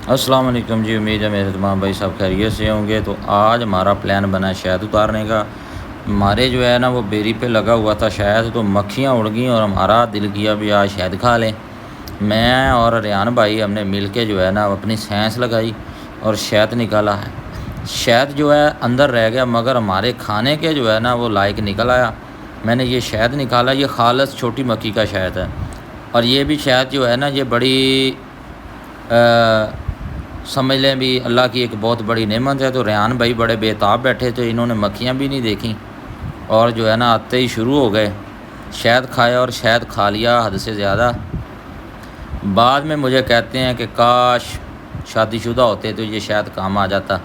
अस्सलाम वालेकुम जी। उम्मीद है मेरे तमाम भाई सब खैरियत से होंगे। तो आज हमारा प्लान बना है शहद उतारने का। हमारे जो है ना वो बेरी पे लगा हुआ था शहद, तो मक्खियाँ उड़ गई और हमारा दिल किया भी आज शहद खा लें। मैं और रेहान भाई हमने मिल के जो है ना अपनी सेंस लगाई और शहद निकाला है। शहद जो है अंदर रह गया, मगर हमारे खाने के जो है ना वो लायक निकल आया। मैंने ये शहद निकाला, ये खालस छोटी मक्खी का शहद है। और ये भी शहद जो है ना ये बड़ी समझ लें भी अल्लाह की एक बहुत बड़ी नेमत है। तो रेहान भाई बड़े बेताब बैठे थे, इन्होंने मक्खियाँ भी नहीं देखी और जो है ना आते ही शुरू हो गए। शहद खाया और शहद खा लिया हद से ज़्यादा। बाद में मुझे कहते हैं कि काश शादीशुदा होते तो ये शायद काम आ जाता।